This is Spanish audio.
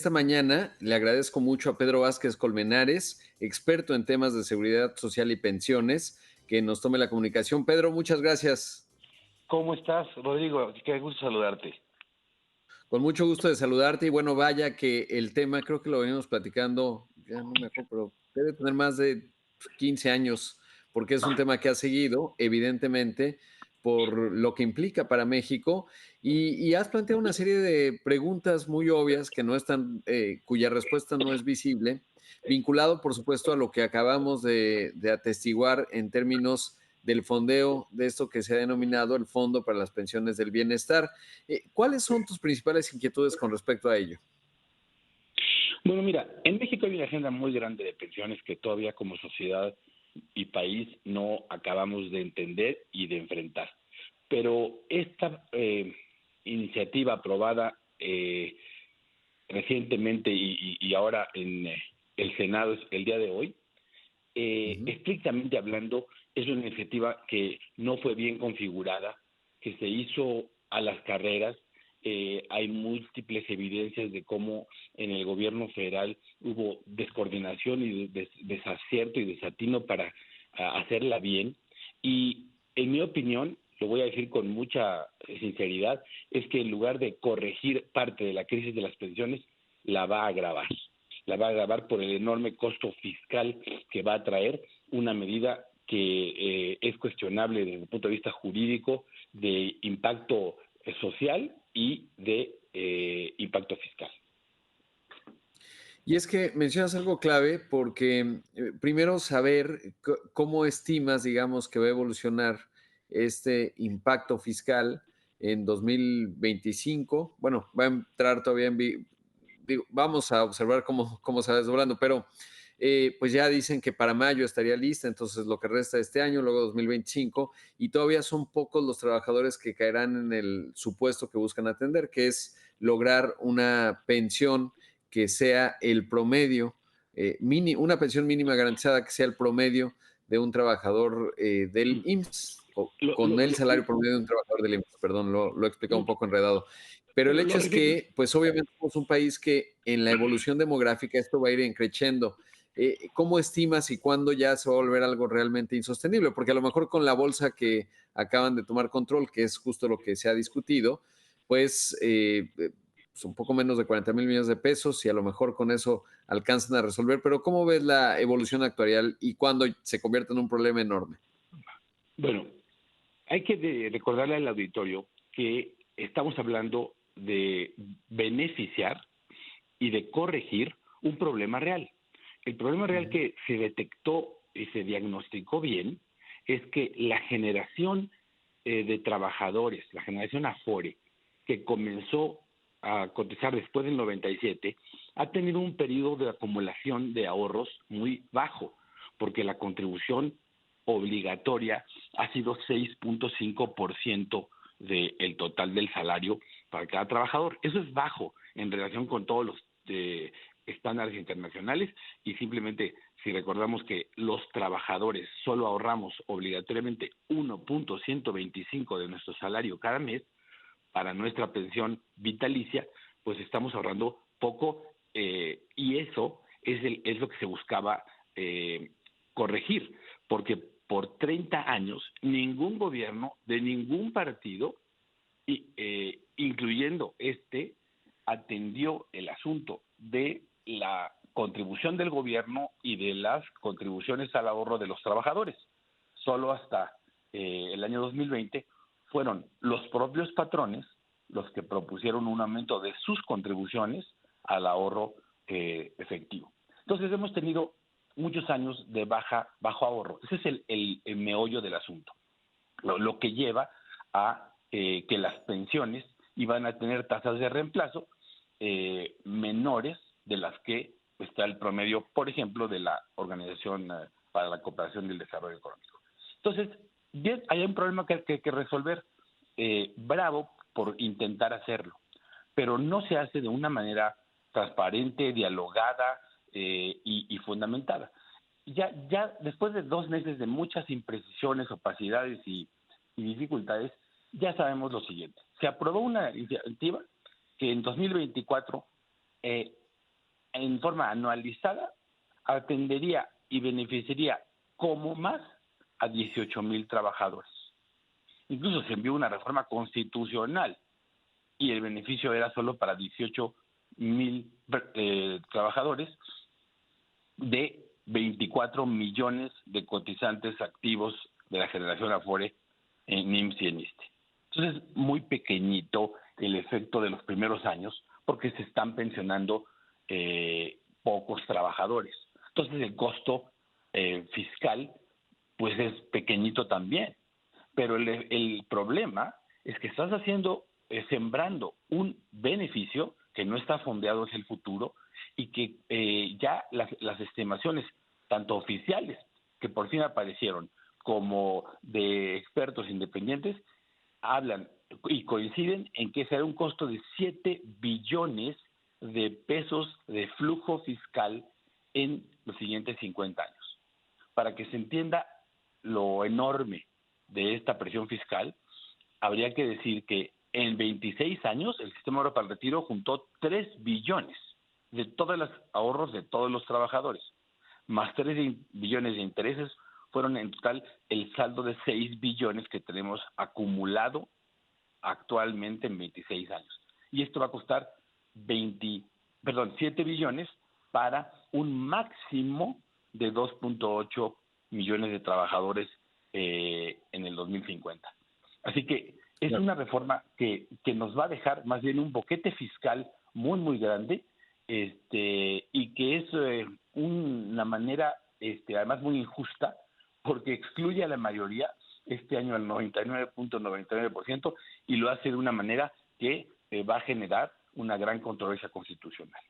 Esta mañana le agradezco mucho a Pedro Vázquez Colmenares, experto en temas de seguridad social y pensiones, que nos tome la comunicación. Pedro, muchas gracias. ¿Cómo estás, Rodrigo? Qué gusto saludarte. Con mucho gusto de saludarte y bueno, vaya que el tema, creo que lo venimos platicando, ya no me acuerdo, pero debe tener más de 15 años, porque es un tema que ha seguido, evidentemente, por lo que implica para México y has planteado una serie de preguntas muy obvias que no están, cuya respuesta no es visible, vinculado, por supuesto, a lo que acabamos de atestiguar en términos del fondeo de esto que se ha denominado el Fondo para las Pensiones del Bienestar. ¿Cuáles son tus principales inquietudes con respecto a ello? Bueno, mira, en México hay una agenda muy grande de pensiones que todavía como sociedad y país no acabamos de entender y de enfrentar. Pero esta iniciativa aprobada recientemente y ahora en el Senado el día de hoy, Ujú. estrictamente hablando, es una iniciativa que no fue bien configurada, que se hizo a las carreras. Hay múltiples evidencias de cómo en el gobierno federal hubo descoordinación y desacierto y desatino para hacerla bien. Y en mi opinión, lo voy a decir con mucha sinceridad, es que en lugar de corregir parte de la crisis de las pensiones, la va a agravar. La va a agravar por el enorme costo fiscal que va a traer una medida que es cuestionable desde el punto de vista jurídico, de impacto social y de impacto fiscal. Y es que mencionas algo clave porque primero saber cómo estimas, digamos, que va a evolucionar este impacto fiscal en 2025. Bueno, va a entrar todavía digo, vamos a observar cómo se va desdoblando, pero pues ya dicen que para mayo estaría lista, entonces lo que resta de este año, luego 2025, y todavía son pocos los trabajadores que caerán en el supuesto que buscan atender, que es lograr una pensión que sea el promedio, una pensión mínima garantizada que sea el promedio de un trabajador del IMSS, o Lo, con lo, el lo, salario promedio de un trabajador del IMSS, perdón, lo he explicado un poco enredado. Pero el lo hecho es repito. que, pues obviamente somos un país que en la evolución demográfica esto va a ir creciendo. ¿Cómo estimas y cuándo ya se va a volver algo realmente insostenible? Porque a lo mejor con la bolsa que acaban de tomar control, que es justo lo que se ha discutido, pues un poco menos de 40,000 millones de pesos y a lo mejor con eso alcanzan a resolver. Pero ¿cómo ves la evolución actuarial y cuándo se convierte en un problema enorme? Bueno, hay que recordarle al auditorio que estamos hablando de beneficiar y de corregir un problema real. El problema real Ujú. que se detectó y se diagnosticó bien es que la generación de trabajadores, la generación Afore, que comenzó a cotizar después del 97, ha tenido un periodo de acumulación de ahorros muy bajo, porque la contribución obligatoria ha sido 6.5% del total del salario para cada trabajador. Eso es bajo en relación con todos los estándares internacionales y simplemente si recordamos que los trabajadores solo ahorramos obligatoriamente 1.125 de nuestro salario cada mes para nuestra pensión vitalicia, pues estamos ahorrando poco y eso es lo que se buscaba corregir, porque por 30 años ningún gobierno de ningún partido, incluyendo atendió el asunto de la contribución del gobierno y de las contribuciones al ahorro de los trabajadores. Solo hasta el año 2020 fueron los propios patrones los que propusieron un aumento de sus contribuciones al ahorro efectivo. Entonces hemos tenido muchos años de bajo ahorro. Ese es el meollo del asunto. Lo que lleva a que las pensiones iban a tener tasas de reemplazo menores de las que está el promedio, por ejemplo, de la Organización para la Cooperación y el Desarrollo Económico. Entonces, bien, hay un problema que hay que resolver. Bravo por intentar hacerlo, pero no se hace de una manera transparente, dialogada y fundamentada. Ya después de 2 meses de muchas imprecisiones, opacidades y dificultades, ya sabemos lo siguiente. Se aprobó una iniciativa que en 2024 en forma anualizada atendería y beneficiaría como más a 18,000 trabajadores. Incluso se envió una reforma constitucional y el beneficio era solo para 18,000 trabajadores de 24 millones de cotizantes activos de la generación Afore en IMSS y en ISSSTE. Entonces, muy pequeñito el efecto de los primeros años porque se están pensionando pocos trabajadores. Entonces, el costo fiscal pues es pequeñito también. Pero el problema es que estás sembrando un beneficio que no está fondeado hacia el futuro y que ya las estimaciones, tanto oficiales, que por fin aparecieron, como de expertos independientes, hablan y coinciden en que será un costo de 7 billones de pesos de flujo fiscal en los siguientes 50 años. Para que se entienda lo enorme de esta presión fiscal, habría que decir que en 26 años el Sistema Ahorro para el Retiro juntó 3 billones de todos los ahorros de todos los trabajadores, más 3 billones de intereses, fueron en total el saldo de 6 billones que tenemos acumulado actualmente en 26 años. Y esto va a costar 7 billones para un máximo de 2.8 millones de trabajadores en el 2050. Así que es una reforma que nos va a dejar más bien un boquete fiscal muy, muy grande, y que es una manera, además muy injusta, porque excluye a la mayoría, este año al 99.99%, y lo hace de una manera que va a generar una gran controversia constitucional.